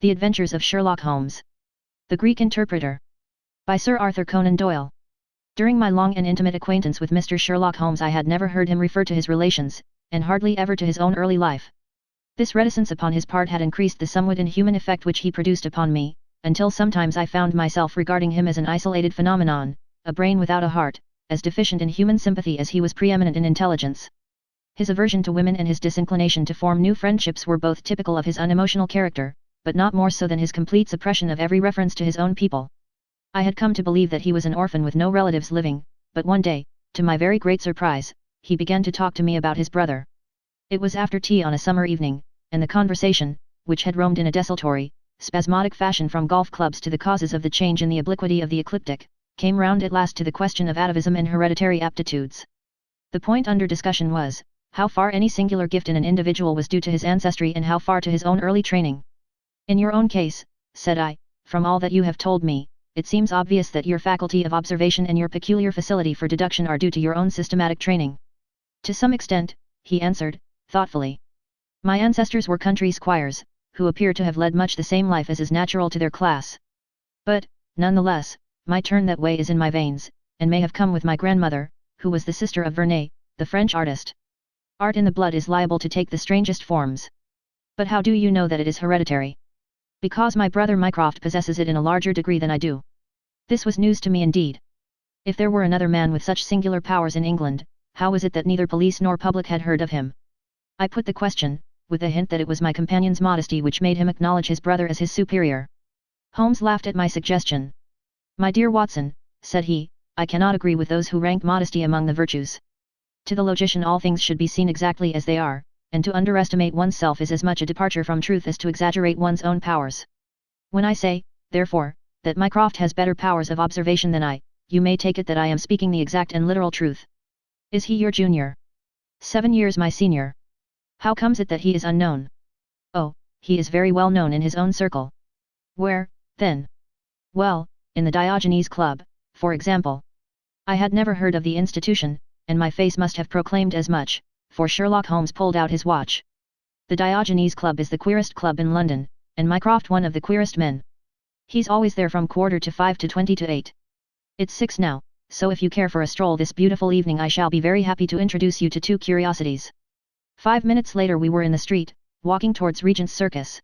The Adventures of Sherlock Holmes. The Greek Interpreter. By Sir Arthur Conan Doyle. During my long and intimate acquaintance with Mr. Sherlock Holmes I had never heard him refer to his relations, and hardly ever to his own early life. This reticence upon his part had increased the somewhat inhuman effect which he produced upon me, until sometimes I found myself regarding him as an isolated phenomenon, a brain without a heart, as deficient in human sympathy as he was preeminent in intelligence. His aversion to women and his disinclination to form new friendships were both typical of his unemotional character, but not more so than his complete suppression of every reference to his own people. I had come to believe that he was an orphan with no relatives living, but one day, to my very great surprise, he began to talk to me about his brother. It was after tea on a summer evening, and the conversation, which had roamed in a desultory, spasmodic fashion from golf clubs to the causes of the change in the obliquity of the ecliptic, came round at last to the question of atavism and hereditary aptitudes. The point under discussion was, how far any singular gift in an individual was due to his ancestry and how far to his own early training. In your own case, said I, from all that you have told me, it seems obvious that your faculty of observation and your peculiar facility for deduction are due to your own systematic training. To some extent, he answered, thoughtfully. My ancestors were country squires, who appear to have led much the same life as is natural to their class. But, nonetheless, my turn that way is in my veins, and may have come with my grandmother, who was the sister of Vernet, the French artist. Art in the blood is liable to take the strangest forms. But how do you know that it is hereditary? Because my brother Mycroft possesses it in a larger degree than I do. This was news to me indeed. If there were another man with such singular powers in England, how was it that neither police nor public had heard of him? I put the question, with a hint that it was my companion's modesty which made him acknowledge his brother as his superior. Holmes laughed at my suggestion. My dear Watson, said he, I cannot agree with those who rank modesty among the virtues. To the logician all things should be seen exactly as they are, and to underestimate oneself is as much a departure from truth as to exaggerate one's own powers. When I say, therefore, that Mycroft has better powers of observation than I, you may take it that I am speaking the exact and literal truth. Is he your junior? 7 years my senior. How comes it that he is unknown? Oh, he is very well known in his own circle. Where, then? Well, in the Diogenes Club, for example. I had never heard of the institution, and my face must have proclaimed as much, for Sherlock Holmes pulled out his watch. The Diogenes Club is the queerest club in London, and Mycroft one of the queerest men. He's always there from 5:45 to 20 to 8. It's 6 now, so if you care for a stroll this beautiful evening I shall be very happy to introduce you to 2 curiosities. 5 minutes later we were in the street, walking towards Regent's Circus.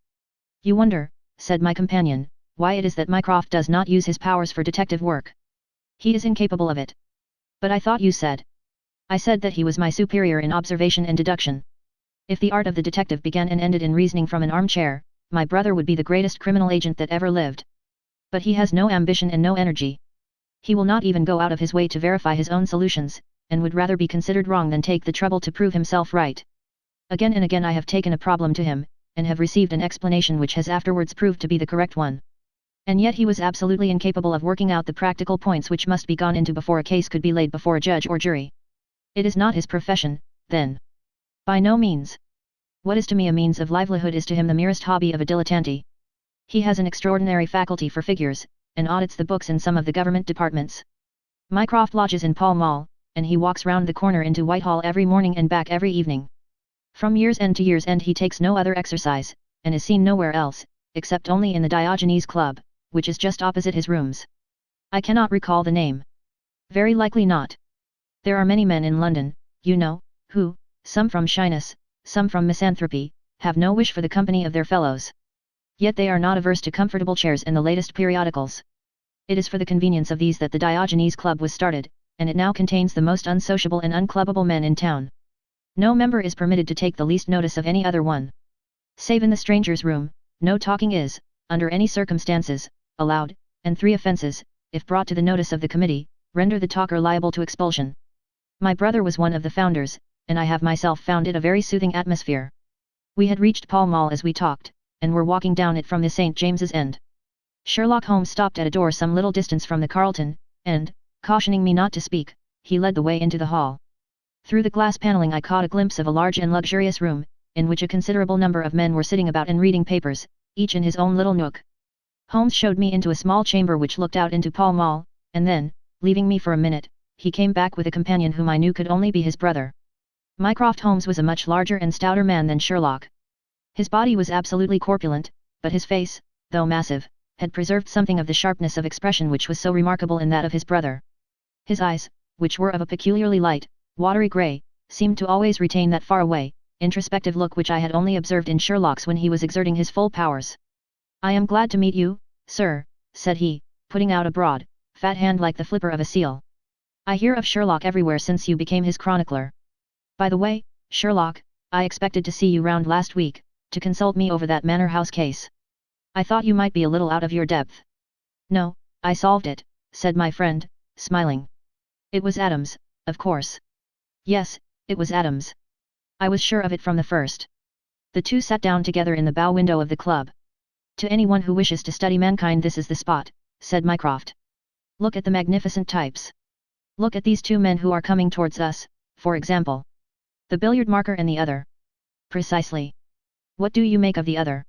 You wonder, said my companion, why it is that Mycroft does not use his powers for detective work. He is incapable of it. But I thought you said. I said that he was my superior in observation and deduction. If the art of the detective began and ended in reasoning from an armchair, my brother would be the greatest criminal agent that ever lived. But he has no ambition and no energy. He will not even go out of his way to verify his own solutions, and would rather be considered wrong than take the trouble to prove himself right. Again and again I have taken a problem to him, and have received an explanation which has afterwards proved to be the correct one. And yet he was absolutely incapable of working out the practical points which must be gone into before a case could be laid before a judge or jury. It is not his profession, then. By no means. What is to me a means of livelihood is to him the merest hobby of a dilettante. He has an extraordinary faculty for figures, and audits the books in some of the government departments. Mycroft lodges in Pall Mall, and he walks round the corner into Whitehall every morning and back every evening. From year's end to year's end he takes no other exercise, and is seen nowhere else, except only in the Diogenes Club, which is just opposite his rooms. I cannot recall the name. Very likely not. There are many men in London, you know, who, some from shyness, some from misanthropy, have no wish for the company of their fellows. Yet they are not averse to comfortable chairs and the latest periodicals. It is for the convenience of these that the Diogenes Club was started, and it now contains the most unsociable and unclubbable men in town. No member is permitted to take the least notice of any other one. Save in the strangers' room, no talking is, under any circumstances, allowed, and 3 offences, if brought to the notice of the committee, render the talker liable to expulsion. My brother was one of the founders, and I have myself found it a very soothing atmosphere. We had reached Pall Mall as we talked, and were walking down it from the St. James's end. Sherlock Holmes stopped at a door some little distance from the Carlton, and, cautioning me not to speak, he led the way into the hall. Through the glass panelling I caught a glimpse of a large and luxurious room, in which a considerable number of men were sitting about and reading papers, each in his own little nook. Holmes showed me into a small chamber which looked out into Pall Mall, and then, leaving me for a minute, he came back with a companion whom I knew could only be his brother. Mycroft Holmes was a much larger and stouter man than Sherlock. His body was absolutely corpulent, but his face, though massive, had preserved something of the sharpness of expression which was so remarkable in that of his brother. His eyes, which were of a peculiarly light, watery grey, seemed to always retain that far-away, introspective look which I had only observed in Sherlock's when he was exerting his full powers. "I am glad to meet you, sir," said he, putting out a broad, fat hand like the flipper of a seal. "I hear of Sherlock everywhere since you became his chronicler. By the way, Sherlock, I expected to see you round last week, to consult me over that Manor House case. I thought you might be a little out of your depth." "No, I solved it," said my friend, smiling. "It was Adams, of course." "Yes, it was Adams. I was sure of it from the first." The two sat down together in the bow window of the club. "To anyone who wishes to study mankind this is the spot," said Mycroft. "Look at the magnificent types. Look at these two men who are coming towards us, for example. The billiard marker and the other." "Precisely. What do you make of the other?"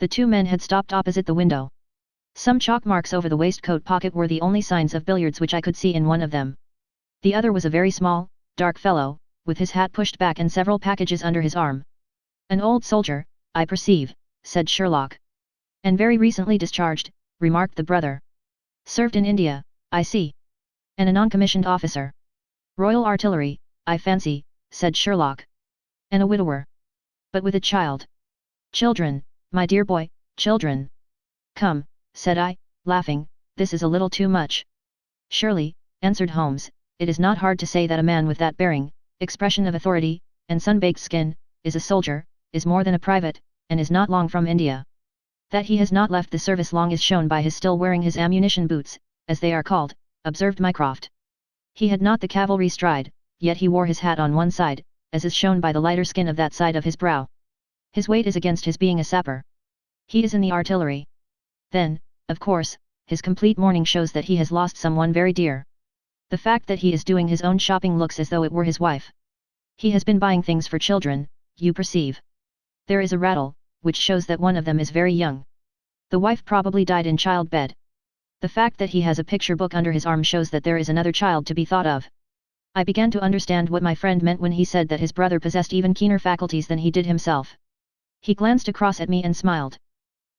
The two men had stopped opposite the window. Some chalk marks over the waistcoat pocket were the only signs of billiards which I could see in one of them. The other was a very small, dark fellow, with his hat pushed back and several packages under his arm. "An old soldier, I perceive," said Sherlock. "And very recently discharged," remarked the brother. "Served in India, I see. And a non-commissioned officer. Royal Artillery, I fancy," said Sherlock. "And a widower. But with a child." "Children, my dear boy, children." "Come," said I, laughing, "this is a little too much." "Surely," answered Holmes, "it is not hard to say that a man with that bearing, expression of authority, and sun-baked skin, is a soldier, is more than a private, and is not long from India. That he has not left the service long is shown by his still wearing his ammunition boots, as they are called," observed Mycroft. "He had not the cavalry stride, yet he wore his hat on one side, as is shown by the lighter skin of that side of his brow. His weight is against his being a sapper. He is in the artillery. Then, of course, his complete mourning shows that he has lost someone very dear. The fact that he is doing his own shopping looks as though it were his wife. He has been buying things for children, you perceive. There is a rattle, which shows that one of them is very young. The wife probably died in childbed. The fact that he has a picture book under his arm shows that there is another child to be thought of." I began to understand what my friend meant when he said that his brother possessed even keener faculties than he did himself. He glanced across at me and smiled.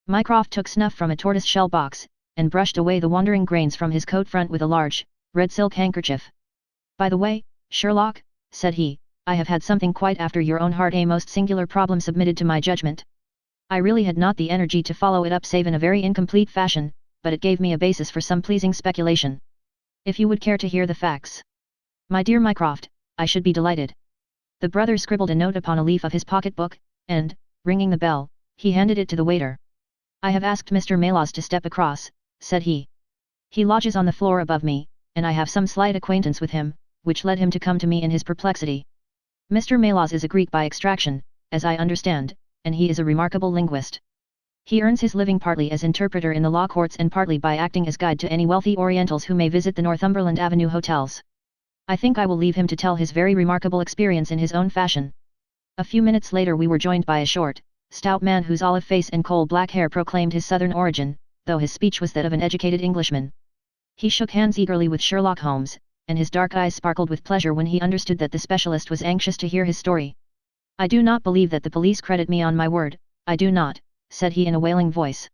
Mycroft took snuff from a tortoise-shell box, and brushed away the wandering grains from his coat front with a large, red silk handkerchief. "By the way, Sherlock," said he, "I have had something quite after your own heart, a most singular problem submitted to my judgment. I really had not the energy to follow it up save in a very incomplete fashion, but it gave me a basis for some pleasing speculation. If you would care to hear the facts." "My dear Mycroft, I should be delighted." The brother scribbled a note upon a leaf of his pocket-book, and, ringing the bell, he handed it to the waiter. "I have asked Mr. Maylaws to step across," said he. "He lodges on the floor above me, and I have some slight acquaintance with him, which led him to come to me in his perplexity. Mr. Maylaws is a Greek by extraction, as I understand, and he is a remarkable linguist. He earns his living partly as interpreter in the law courts and partly by acting as guide to any wealthy Orientals who may visit the Northumberland Avenue hotels. I think I will leave him to tell his very remarkable experience in his own fashion." A few minutes later we were joined by a short, stout man whose olive face and coal-black hair proclaimed his southern origin, though his speech was that of an educated Englishman. He shook hands eagerly with Sherlock Holmes, and his dark eyes sparkled with pleasure when he understood that the specialist was anxious to hear his story. "I do not believe that the police credit me, on my word, I do not," said he in a wailing voice.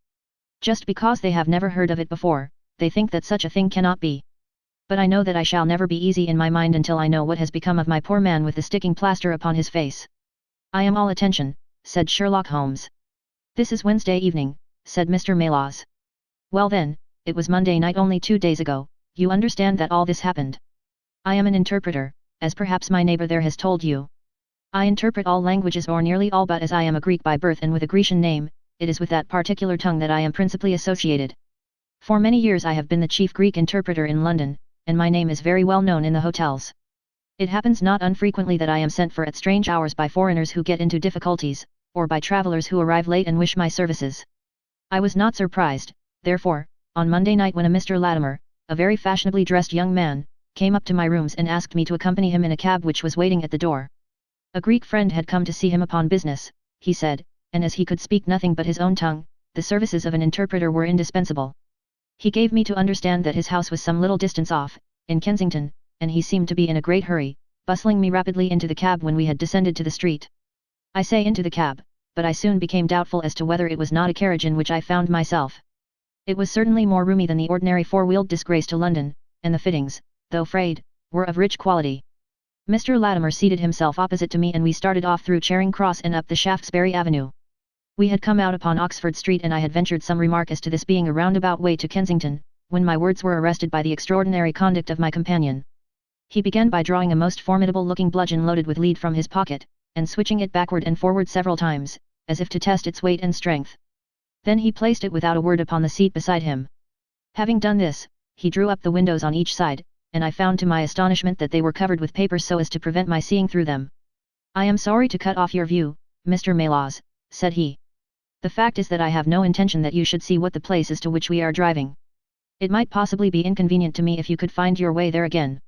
"Just because they have never heard of it before, they think that such a thing cannot be. But I know that I shall never be easy in my mind until I know what has become of my poor man with the sticking plaster upon his face." "I am all attention," said Sherlock Holmes. "This is Wednesday evening," said Mr. Maylaws. "Well then, it was Monday night only 2 days ago, you understand that all this happened. I am an interpreter, as perhaps my neighbor there has told you. I interpret all languages or nearly all, but as I am a Greek by birth and with a Grecian name, it is with that particular tongue that I am principally associated. For many years I have been the chief Greek interpreter in London, and my name is very well known in the hotels. It happens not unfrequently that I am sent for at strange hours by foreigners who get into difficulties, or by travellers who arrive late and wish my services. I was not surprised, therefore, on Monday night when a Mr. Latimer, a very fashionably dressed young man, came up to my rooms and asked me to accompany him in a cab which was waiting at the door. A Greek friend had come to see him upon business, he said, and as he could speak nothing but his own tongue, the services of an interpreter were indispensable. He gave me to understand that his house was some little distance off, in Kensington, and he seemed to be in a great hurry, bustling me rapidly into the cab when we had descended to the street. I say into the cab, but I soon became doubtful as to whether it was not a carriage in which I found myself. It was certainly more roomy than the ordinary four-wheeled disgrace to London, and the fittings, though frayed, were of rich quality. Mr. Latimer seated himself opposite to me and we started off through Charing Cross and up the Shaftesbury Avenue. We had come out upon Oxford Street and I had ventured some remark as to this being a roundabout way to Kensington, when my words were arrested by the extraordinary conduct of my companion. He began by drawing a most formidable-looking bludgeon loaded with lead from his pocket, and switching it backward and forward several times, as if to test its weight and strength. Then he placed it without a word upon the seat beside him. Having done this, he drew up the windows on each side, and I found to my astonishment that they were covered with papers so as to prevent my seeing through them. "I am sorry to cut off your view, Mr. Maylaws," said he. "The fact is that I have no intention that you should see what the place is to which we are driving. It might possibly be inconvenient to me if you could find your way there again."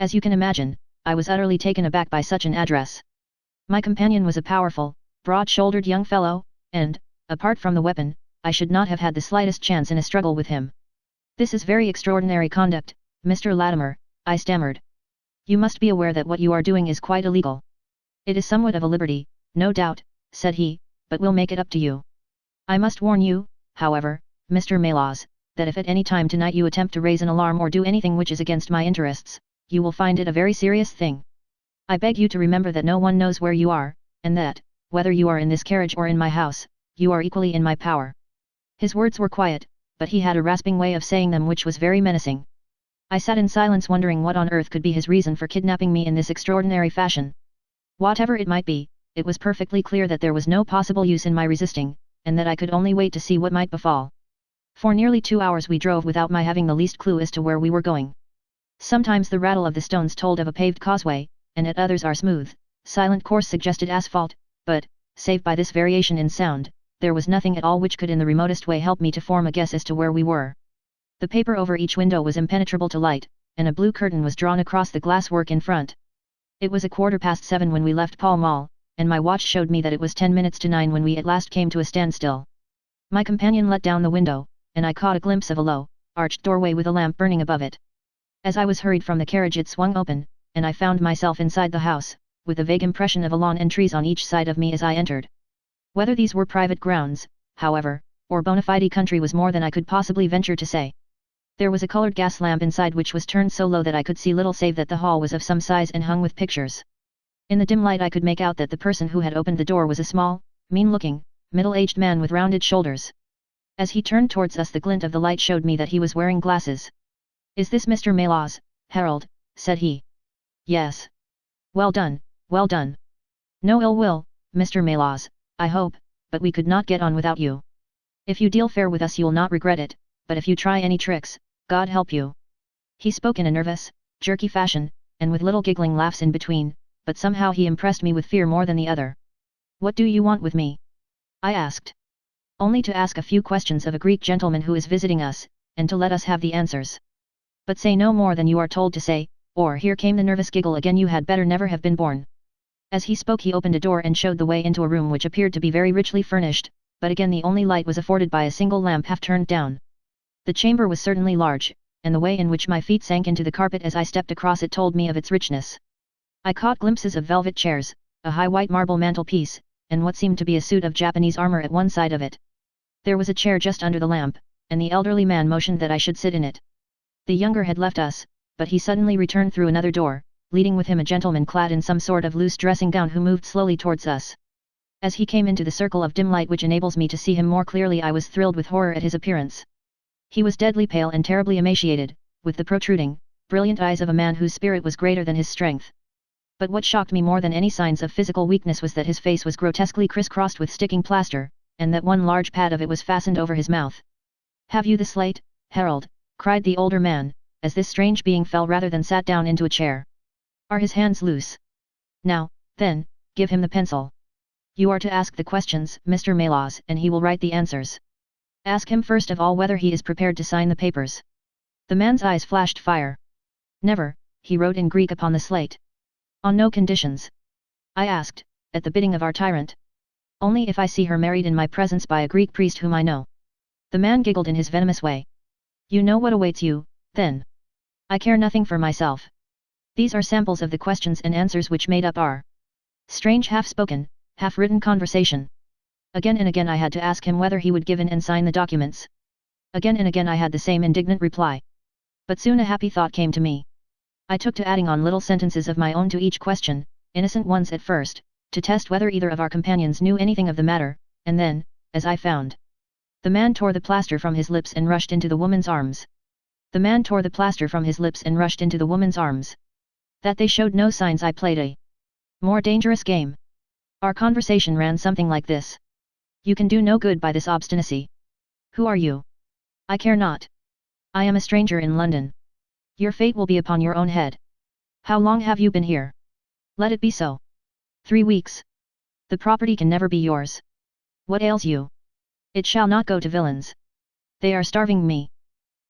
As you can imagine, I was utterly taken aback by such an address. My companion was a powerful, broad-shouldered young fellow, and, apart from the weapon, I should not have had the slightest chance in a struggle with him. "This is very extraordinary conduct, Mr. Latimer," I stammered. "You must be aware that what you are doing is quite illegal." "It is somewhat of a liberty, no doubt," said he, "but we'll make it up to you. I must warn you, however, Mr. Maylaws, that if at any time tonight you attempt to raise an alarm or do anything which is against my interests, you will find it a very serious thing. I beg you to remember that no one knows where you are, and that, whether you are in this carriage or in my house, you are equally in my power." His words were quiet, but he had a rasping way of saying them which was very menacing. I sat in silence wondering what on earth could be his reason for kidnapping me in this extraordinary fashion. Whatever it might be, it was perfectly clear that there was no possible use in my resisting, and that I could only wait to see what might befall. For nearly 2 hours we drove without my having the least clue as to where we were going. Sometimes the rattle of the stones told of a paved causeway, and at others our smooth, silent course suggested asphalt, but, save by this variation in sound, there was nothing at all which could in the remotest way help me to form a guess as to where we were. The paper over each window was impenetrable to light, and a blue curtain was drawn across the glass work in front. It was 7:15 when we left Pall Mall, and my watch showed me that it was 10 minutes to 9 when we at last came to a standstill. My companion let down the window, and I caught a glimpse of a low, arched doorway with a lamp burning above it. As I was hurried from the carriage it swung open, and I found myself inside the house, with a vague impression of a lawn and trees on each side of me as I entered. Whether these were private grounds, however, or bona fide country was more than I could possibly venture to say. There was a colored gas lamp inside which was turned so low that I could see little save that the hall was of some size and hung with pictures. In the dim light I could make out that the person who had opened the door was a small, mean-looking, middle-aged man with rounded shoulders. As he turned towards us the glint of the light showed me that he was wearing glasses. "Is this Mr. Maylaws, Harold?" said he. "Yes." Well done, well done. "No ill will, Mr. Maylaws, I hope, but we could not get on without you. If you deal fair with us you'll not regret it, but if you try any tricks, God help you." He spoke in a nervous, jerky fashion, and with little giggling laughs in between, but somehow he impressed me with fear more than the other. "What do you want with me?" I asked. "Only to ask a few questions of a Greek gentleman who is visiting us, and to let us have the answers. But say no more than you are told to say, or," here came the nervous giggle again, "you had better never have been born." As he spoke he opened a door and showed the way into a room which appeared to be very richly furnished, but again the only light was afforded by a single lamp half turned down. The chamber was certainly large, and the way in which my feet sank into the carpet as I stepped across it told me of its richness. I caught glimpses of velvet chairs, a high white marble mantelpiece, and what seemed to be a suit of Japanese armor at one side of it. There was a chair just under the lamp, and the elderly man motioned that I should sit in it. The younger had left us, but he suddenly returned through another door, leading with him a gentleman clad in some sort of loose dressing gown who moved slowly towards us. As he came into the circle of dim light which enables me to see him more clearly I was thrilled with horror at his appearance. He was deadly pale and terribly emaciated, with the protruding, brilliant eyes of a man whose spirit was greater than his strength. But what shocked me more than any signs of physical weakness was that his face was grotesquely criss-crossed with sticking plaster, and that one large pad of it was fastened over his mouth. "Have you the slate, Harold?" cried the older man, as this strange being fell rather than sat down into a chair. "Are his hands loose? Now, then, give him the pencil. You are to ask the questions, Mr. Maylaws, and he will write the answers. Ask him first of all whether he is prepared to sign the papers." The man's eyes flashed fire. "Never," he wrote in Greek upon the slate. "On no conditions?" I asked, "at the bidding of our tyrant? Only if I see her married in my presence by a Greek priest whom I know." The man giggled in his venomous way. "You know what awaits you, then. I care nothing for myself. These are samples of the questions and answers which made up our strange half-spoken, half-written conversation. Again and again I had to ask him whether he would give in and sign the documents. Again and again I had the same indignant reply. But soon a happy thought came to me. I took to adding on little sentences of my own to each question, innocent ones at first, to test whether either of our companions knew anything of the matter, and then, as I found. The man tore the plaster from his lips and rushed into the woman's arms. The man tore the plaster from his lips and rushed into the woman's arms. That they showed no signs I played a more dangerous game. Our conversation ran something like this. You can do no good by this obstinacy. Who are you? I care not. I am a stranger in London. Your fate will be upon your own head. How long have you been here? Let it be so. 3 weeks. The property can never be yours. What ails you? It shall not go to villains. They are starving me.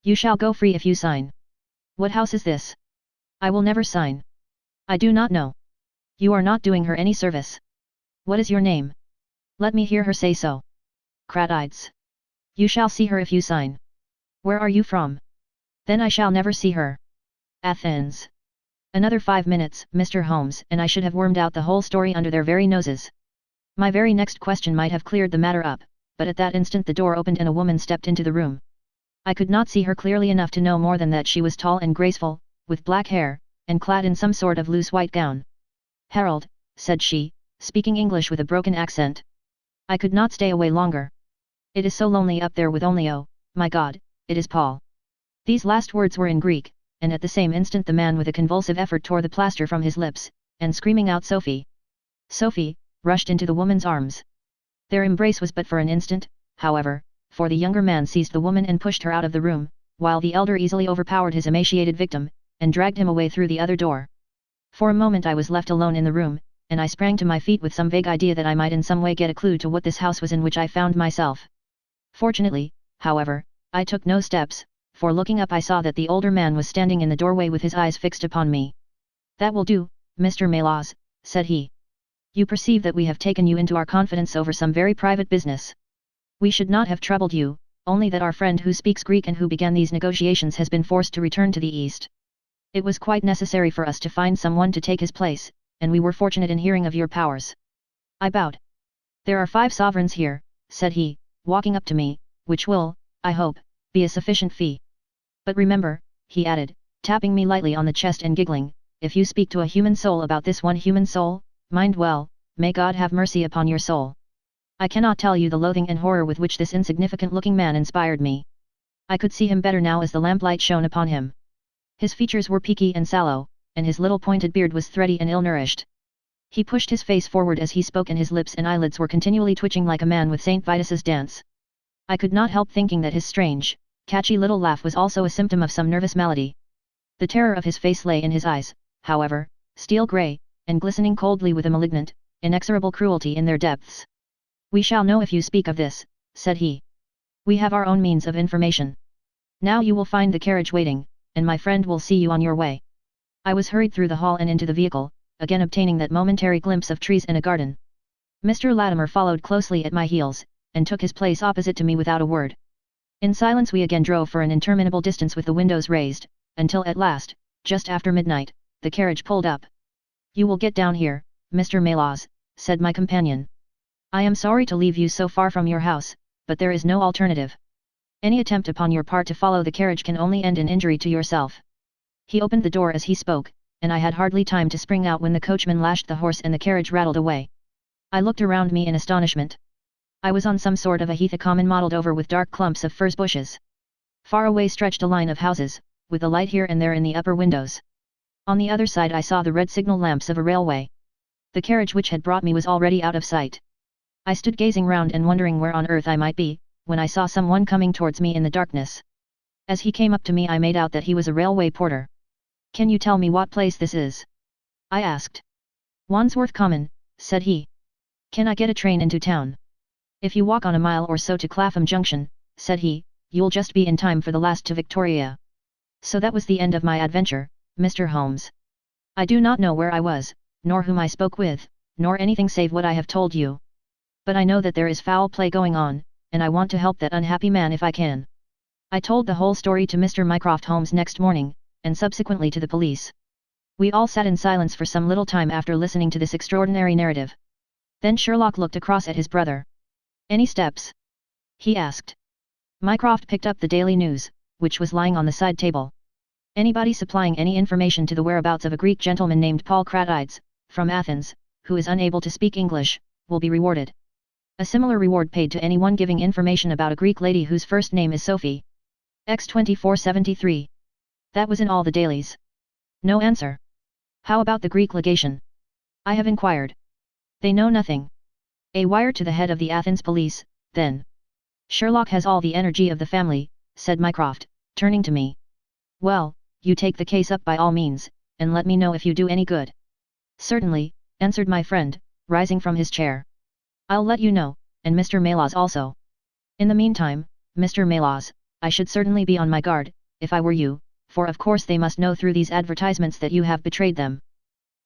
You shall go free if you sign. What house is this? I will never sign. I do not know. You are not doing her any service. What is your name? Let me hear her say so. Cratides. You shall see her if you sign. Where are you from? Then I shall never see her. Athens. Another 5 minutes, Mr. Holmes, and I should have wormed out the whole story under their very noses. My very next question might have cleared the matter up, but at that instant the door opened and a woman stepped into the room. I could not see her clearly enough to know more than that she was tall and graceful, with black hair, and clad in some sort of loose white gown. Harold, said she, speaking English with a broken accent. I could not stay away longer. It is so lonely up there with only my God, it is Paul. These last words were in Greek, and at the same instant the man with a convulsive effort tore the plaster from his lips, and screaming out Sophie! Sophie! Rushed into the woman's arms. Their embrace was but for an instant, however, for the younger man seized the woman and pushed her out of the room, while the elder easily overpowered his emaciated victim, and dragged him away through the other door. For a moment I was left alone in the room, and I sprang to my feet with some vague idea that I might in some way get a clue to what this house was in which I found myself. Fortunately, however, I took no steps, for looking up I saw that the older man was standing in the doorway with his eyes fixed upon me. That will do, Mr. Maylaws, said he. You perceive that we have taken you into our confidence over some very private business. We should not have troubled you, only that our friend who speaks Greek and who began these negotiations has been forced to return to the East. It was quite necessary for us to find someone to take his place, and we were fortunate in hearing of your powers. I bowed. There are 5 sovereigns here, said he, walking up to me, which will, I hope, be a sufficient fee. But remember, he added, tapping me lightly on the chest and giggling, if you speak to a human soul about this one human soul, mind well, may God have mercy upon your soul. I cannot tell you the loathing and horror with which this insignificant-looking man inspired me. I could see him better now as the lamplight shone upon him. His features were peaky and sallow, and his little pointed beard was thready and ill-nourished. He pushed his face forward as he spoke and his lips and eyelids were continually twitching like a man with St. Vitus's dance. I could not help thinking that his strange, catchy little laugh was also a symptom of some nervous malady. The terror of his face lay in his eyes, however, steel grey, and glistening coldly with a malignant, inexorable cruelty in their depths. We shall know if you speak of this, said he. We have our own means of information. Now you will find the carriage waiting, and my friend will see you on your way. I was hurried through the hall and into the vehicle, again obtaining that momentary glimpse of trees and a garden. Mr. Latimer followed closely at my heels, and took his place opposite to me without a word. In silence we again drove for an interminable distance with the windows raised, until at last, just after midnight, the carriage pulled up. You will get down here, Mr. Maylaws, said my companion. I am sorry to leave you so far from your house, but there is no alternative. Any attempt upon your part to follow the carriage can only end in injury to yourself. He opened the door as he spoke, and I had hardly time to spring out when the coachman lashed the horse and the carriage rattled away. I looked around me in astonishment. I was on some sort of a heath, a common mottled over with dark clumps of furze bushes. Far away stretched a line of houses, with a light here and there in the upper windows. On the other side I saw the red signal lamps of a railway. The carriage which had brought me was already out of sight. I stood gazing round and wondering where on earth I might be, when I saw someone coming towards me in the darkness. As he came up to me I made out that he was a railway porter. Can you tell me what place this is? I asked. Wandsworth Common, said he. Can I get a train into town? If you walk on a mile or so to Clapham Junction, said he, you'll just be in time for the last to Victoria. So that was the end of my adventure, Mr. Holmes. I do not know where I was, nor whom I spoke with, nor anything save what I have told you. But I know that there is foul play going on, and I want to help that unhappy man if I can. I told the whole story to Mr. Mycroft Holmes next morning, and subsequently to the police. We all sat in silence for some little time after listening to this extraordinary narrative. Then Sherlock looked across at his brother. Any steps? He asked. Mycroft picked up the Daily News, which was lying on the side table. Anybody supplying any information to the whereabouts of a Greek gentleman named Paul Kratides, from Athens, who is unable to speak English, will be rewarded. A similar reward paid to anyone giving information about a Greek lady whose first name is Sophie. X2473. That was in all the dailies. No answer. How about the Greek legation? I have inquired. They know nothing. A wire to the head of the Athens police, then. Sherlock has all the energy of the family, said Mycroft, turning to me. Well, you take the case up by all means, and let me know if you do any good. Certainly, answered my friend, rising from his chair. I'll let you know, and Mr. Maylaws also. In the meantime, Mr. Maylaws, I should certainly be on my guard, if I were you, for of course they must know through these advertisements that you have betrayed them.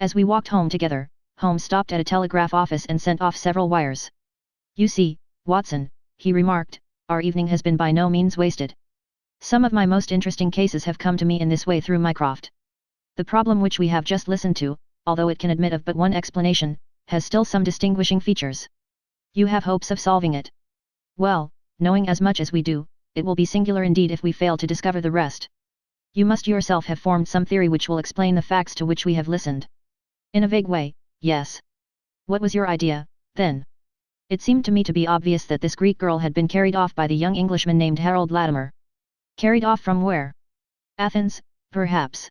As we walked home together, Holmes stopped at a telegraph office and sent off several wires. You see, Watson, he remarked, our evening has been by no means wasted. Some of my most interesting cases have come to me in this way through Mycroft. The problem which we have just listened to, although it can admit of but one explanation, has still some distinguishing features. You have hopes of solving it. Well, knowing as much as we do, it will be singular indeed if we fail to discover the rest. You must yourself have formed some theory which will explain the facts to which we have listened. In a vague way, yes. What was your idea, then? It seemed to me to be obvious that this Greek girl had been carried off by the young Englishman named Harold Latimer. Carried off from where? Athens, perhaps.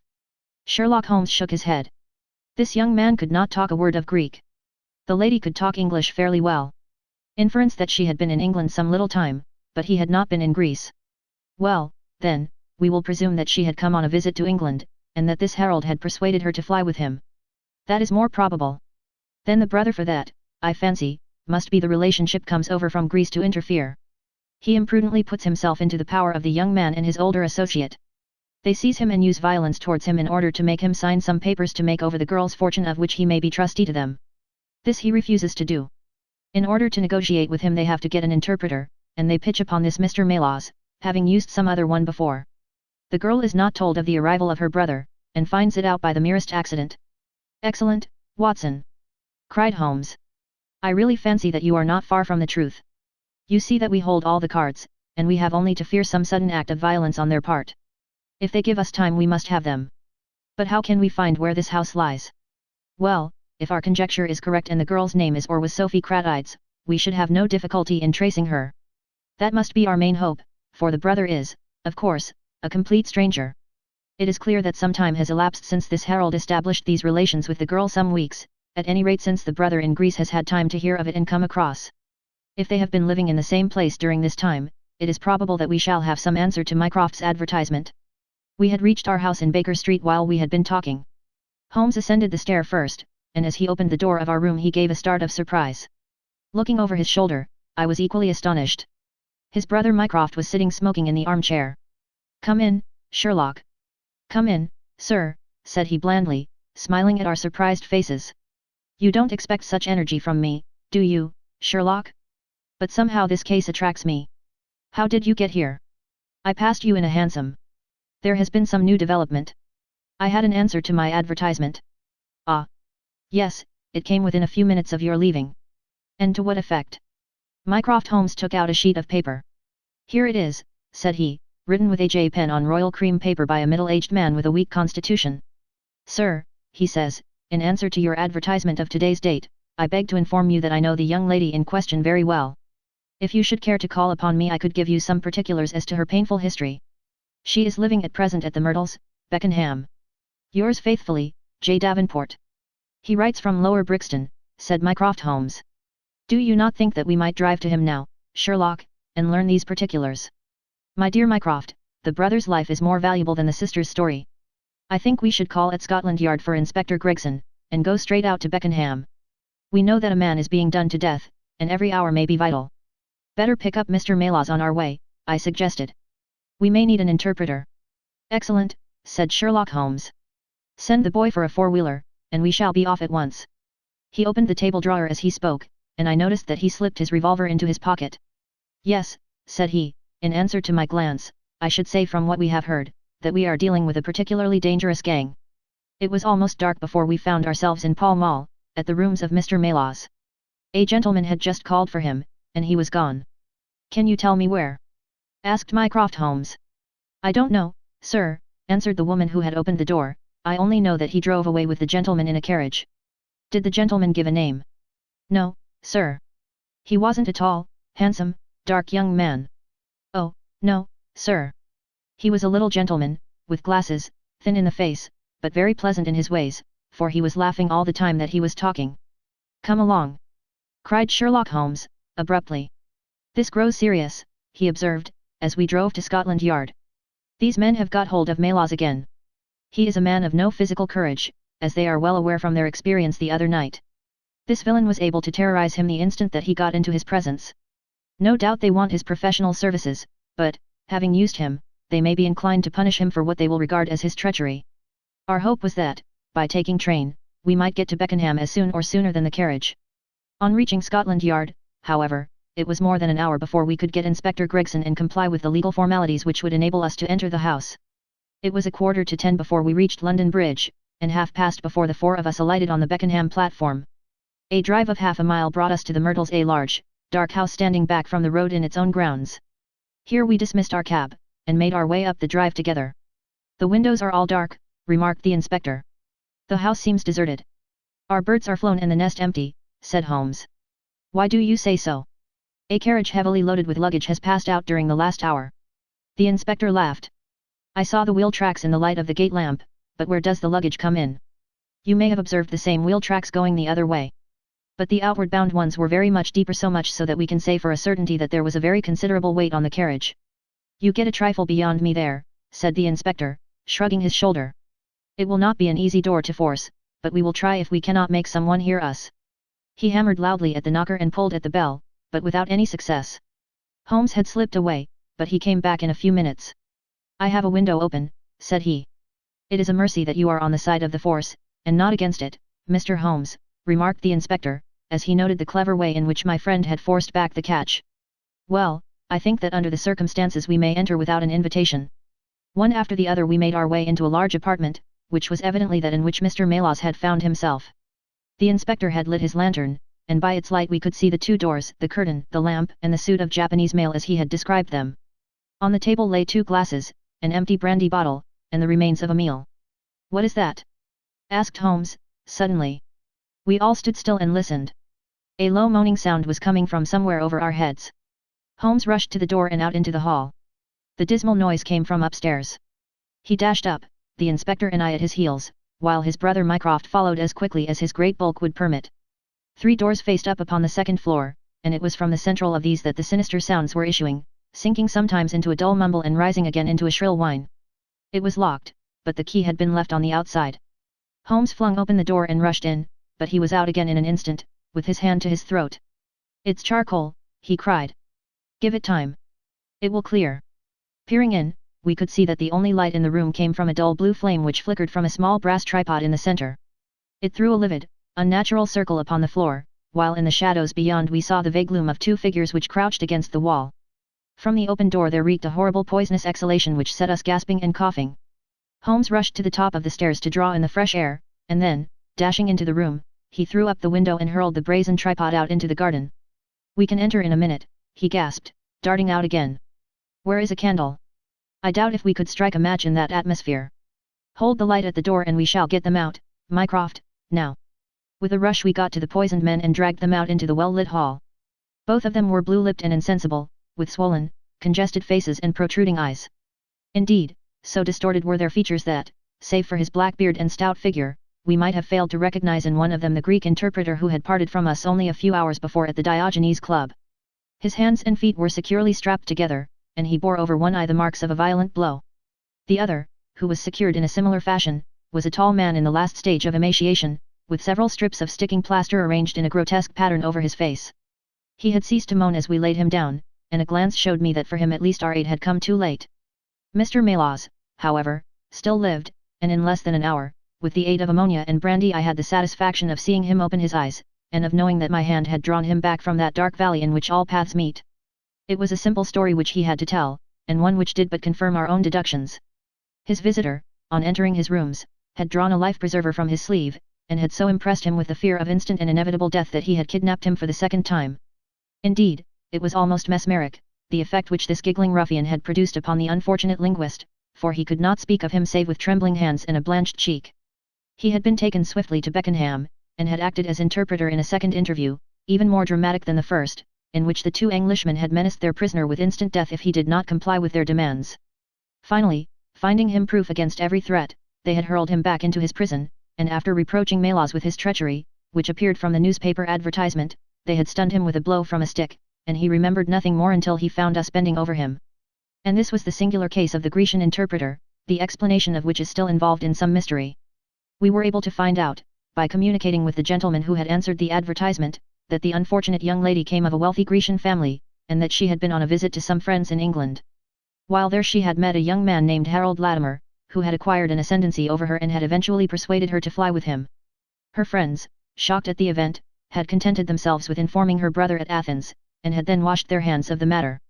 Sherlock Holmes shook his head. This young man could not talk a word of Greek. The lady could talk English fairly well. Inference that she had been in England some little time, but he had not been in Greece. Well, then, we will presume that she had come on a visit to England, and that this Harold had persuaded her to fly with him. That is more probable. Then the brother for that, I fancy, must be the relationship comes over from Greece to interfere. He imprudently puts himself into the power of the young man and his older associate. They seize him and use violence towards him in order to make him sign some papers to make over the girl's fortune of which he may be trustee to them. This he refuses to do. In order to negotiate with him they have to get an interpreter, and they pitch upon this Mr. Maylaws, having used some other one before. The girl is not told of the arrival of her brother, and finds it out by the merest accident. Excellent, Watson! Cried Holmes. I really fancy that you are not far from the truth. You see that we hold all the cards, and we have only to fear some sudden act of violence on their part. If they give us time we must have them. But how can we find where this house lies? Well, if our conjecture is correct and the girl's name is or was Sophie Kratides, we should have no difficulty in tracing her. That must be our main hope, for the brother is, of course, a complete stranger. It is clear that some time has elapsed since this Harold established these relations with the girl, some weeks, at any rate since the brother in Greece has had time to hear of it and come across. If they have been living in the same place during this time, it is probable that we shall have some answer to Mycroft's advertisement. We had reached our house in Baker Street while we had been talking. Holmes ascended the stair first, and as he opened the door of our room he gave a start of surprise. Looking over his shoulder, I was equally astonished. His brother Mycroft was sitting smoking in the armchair. Come in, Sherlock. Come in, sir, said he blandly, smiling at our surprised faces. You don't expect such energy from me, do you, Sherlock? But somehow this case attracts me. How did you get here? I passed you in a hansom. There has been some new development. I had an answer to my advertisement. Ah. Yes, it came within a few minutes of your leaving. And to what effect? Mycroft Holmes took out a sheet of paper. Here it is, said he, written with a J pen on royal cream paper by a middle-aged man with a weak constitution. Sir, he says, in answer to your advertisement of today's date, I beg to inform you that I know the young lady in question very well. If you should care to call upon me I could give you some particulars as to her painful history. She is living at present at the Myrtles, Beckenham. Yours faithfully, J. Davenport. He writes from Lower Brixton, said Mycroft Holmes. Do you not think that we might drive to him now, Sherlock, and learn these particulars? My dear Mycroft, the brother's life is more valuable than the sister's story. I think we should call at Scotland Yard for Inspector Gregson, and go straight out to Beckenham. We know that a man is being done to death, and every hour may be vital. Better pick up Mr. Maylaws on our way, I suggested. We may need an interpreter. Excellent, said Sherlock Holmes. Send the boy for a four-wheeler, and we shall be off at once. He opened the table drawer as he spoke, and I noticed that he slipped his revolver into his pocket. Yes, said he, in answer to my glance, I should say from what we have heard, that we are dealing with a particularly dangerous gang. It was almost dark before we found ourselves in Pall Mall, at the rooms of Mr. Maylaws. A gentleman had just called for him, and he was gone. Can you tell me where? Asked Mycroft Holmes. I don't know, sir, answered the woman who had opened the door, I only know that he drove away with the gentleman in a carriage. Did the gentleman give a name? No, sir. He wasn't a tall, handsome, dark young man. Oh, no, sir. He was a little gentleman, with glasses, thin in the face, but very pleasant in his ways, for he was laughing all the time that he was talking. Come along! Cried Sherlock Holmes, abruptly. This grows serious, he observed, as we drove to Scotland Yard. These men have got hold of Maylaws again. He is a man of no physical courage, as they are well aware from their experience the other night. This villain was able to terrorize him the instant that he got into his presence. No doubt they want his professional services, but, having used him, they may be inclined to punish him for what they will regard as his treachery. Our hope was that, by taking train, we might get to Beckenham as soon or sooner than the carriage. On reaching Scotland Yard, however, it was more than an hour before we could get Inspector Gregson and comply with the legal formalities which would enable us to enter the house. It was 10:15 before we reached London Bridge, and 5:30 before the four of us alighted on the Beckenham platform. A drive of half a mile brought us to the Myrtles, a large, dark house standing back from the road in its own grounds. Here we dismissed our cab, and made our way up the drive together. The windows are all dark, remarked the inspector. The house seems deserted. Our birds are flown and the nest empty, said Holmes. Why do you say so? A carriage heavily loaded with luggage has passed out during the last hour. The inspector laughed. I saw the wheel tracks in the light of the gate lamp, but where does the luggage come in? You may have observed the same wheel tracks going the other way. But the outward bound ones were very much deeper, so much so that we can say for a certainty that there was a very considerable weight on the carriage. You get a trifle beyond me there, said the inspector, shrugging his shoulder. It will not be an easy door to force, but we will try if we cannot make someone hear us. He hammered loudly at the knocker and pulled at the bell, but without any success. Holmes had slipped away, but he came back in a few minutes. I have a window open, said he. It is a mercy that you are on the side of the force, and not against it, Mr. Holmes, remarked the inspector, as he noted the clever way in which my friend had forced back the catch. Well, I think that under the circumstances we may enter without an invitation. One after the other we made our way into a large apartment, which was evidently that in which Mr. Maylaws had found himself. The inspector had lit his lantern, and by its light we could see the two doors, the curtain, the lamp, and the suit of Japanese mail as he had described them. On the table lay 2 glasses, an empty brandy bottle, and the remains of a meal. What is that? Asked Holmes, suddenly. We all stood still and listened. A low moaning sound was coming from somewhere over our heads. Holmes rushed to the door and out into the hall. The dismal noise came from upstairs. He dashed up, the inspector and I at his heels, while his brother Mycroft followed as quickly as his great bulk would permit. 3 doors faced up upon the second floor, and it was from the central of these that the sinister sounds were issuing, sinking sometimes into a dull mumble and rising again into a shrill whine. It was locked, but the key had been left on the outside. Holmes flung open the door and rushed in, but he was out again in an instant, with his hand to his throat. It's charcoal, he cried. Give it time. It will clear. Peering in, we could see that the only light in the room came from a dull blue flame which flickered from a small brass tripod in the center. It threw a livid, unnatural circle upon the floor, while in the shadows beyond we saw the vague gloom of 2 figures which crouched against the wall. From the open door there reeked a horrible poisonous exhalation which set us gasping and coughing. Holmes rushed to the top of the stairs to draw in the fresh air, and then, dashing into the room, he threw up the window and hurled the brazen tripod out into the garden. We can enter in a minute, he gasped, darting out again. Where is a candle? I doubt if we could strike a match in that atmosphere. Hold the light at the door and we shall get them out, Mycroft, now. With a rush we got to the poisoned men and dragged them out into the well-lit hall. Both of them were blue-lipped and insensible, with swollen, congested faces and protruding eyes. Indeed, so distorted were their features that, save for his black beard and stout figure, we might have failed to recognize in one of them the Greek interpreter who had parted from us only a few hours before at the Diogenes Club. His hands and feet were securely strapped together, and he bore over one eye the marks of a violent blow. The other, who was secured in a similar fashion, was a tall man in the last stage of emaciation, with several strips of sticking plaster arranged in a grotesque pattern over his face. He had ceased to moan as we laid him down, and a glance showed me that for him at least our aid had come too late. Mr. Maylaws, however, still lived, and in less than an hour, with the aid of ammonia and brandy I had the satisfaction of seeing him open his eyes, and of knowing that my hand had drawn him back from that dark valley in which all paths meet. It was a simple story which he had to tell, and one which did but confirm our own deductions. His visitor, on entering his rooms, had drawn a life-preserver from his sleeve, and had so impressed him with the fear of instant and inevitable death that he had kidnapped him for the second time. Indeed, it was almost mesmeric, the effect which this giggling ruffian had produced upon the unfortunate linguist, for he could not speak of him save with trembling hands and a blanched cheek. He had been taken swiftly to Beckenham, and had acted as interpreter in a second interview, even more dramatic than the first, in which the two Englishmen had menaced their prisoner with instant death if he did not comply with their demands. Finally, finding him proof against every threat, they had hurled him back into his prison, and after reproaching Melas with his treachery, which appeared from the newspaper advertisement, they had stunned him with a blow from a stick, and he remembered nothing more until he found us bending over him. And this was the singular case of the Grecian interpreter, the explanation of which is still involved in some mystery. We were able to find out, by communicating with the gentleman who had answered the advertisement, that the unfortunate young lady came of a wealthy Grecian family, and that she had been on a visit to some friends in England. While there she had met a young man named Harold Latimer, who had acquired an ascendancy over her and had eventually persuaded her to fly with him. Her friends, shocked at the event, had contented themselves with informing her brother at Athens, and had then washed their hands of the matter.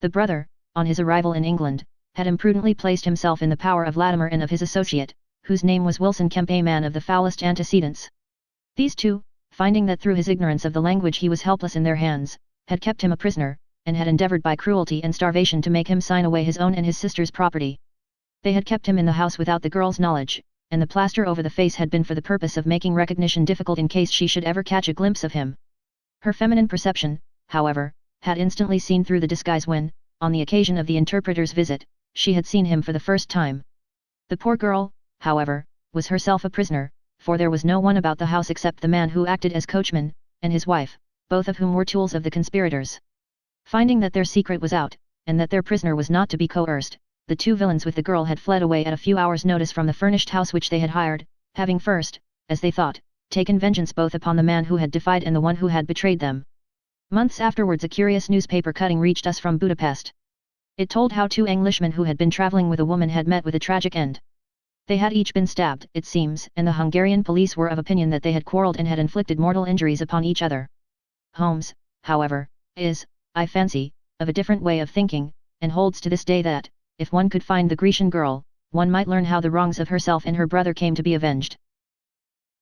The brother, on his arrival in England, had imprudently placed himself in the power of Latimer and of his associate, whose name was Wilson Kemp, a man of the foulest antecedents. These two, finding that through his ignorance of the language he was helpless in their hands, had kept him a prisoner, and had endeavored by cruelty and starvation to make him sign away his own and his sister's property. They had kept him in the house without the girl's knowledge, and the plaster over the face had been for the purpose of making recognition difficult in case she should ever catch a glimpse of him. Her feminine perception, however, had instantly seen through the disguise when, on the occasion of the interpreter's visit, she had seen him for the first time. The poor girl, however, was herself a prisoner, for there was no one about the house except the man who acted as coachman, and his wife, both of whom were tools of the conspirators. Finding that their secret was out, and that their prisoner was not to be coerced, the two villains with the girl had fled away at a few hours' notice from the furnished house which they had hired, having first, as they thought, taken vengeance both upon the man who had defied and the one who had betrayed them. Months afterwards a curious newspaper cutting reached us from Budapest. It told how two Englishmen who had been travelling with a woman had met with a tragic end. They had each been stabbed, it seems, and the Hungarian police were of opinion that they had quarrelled and had inflicted mortal injuries upon each other. Holmes, however, is, I fancy, of a different way of thinking, and holds to this day that, if one could find the Grecian girl, one might learn how the wrongs of herself and her brother came to be avenged.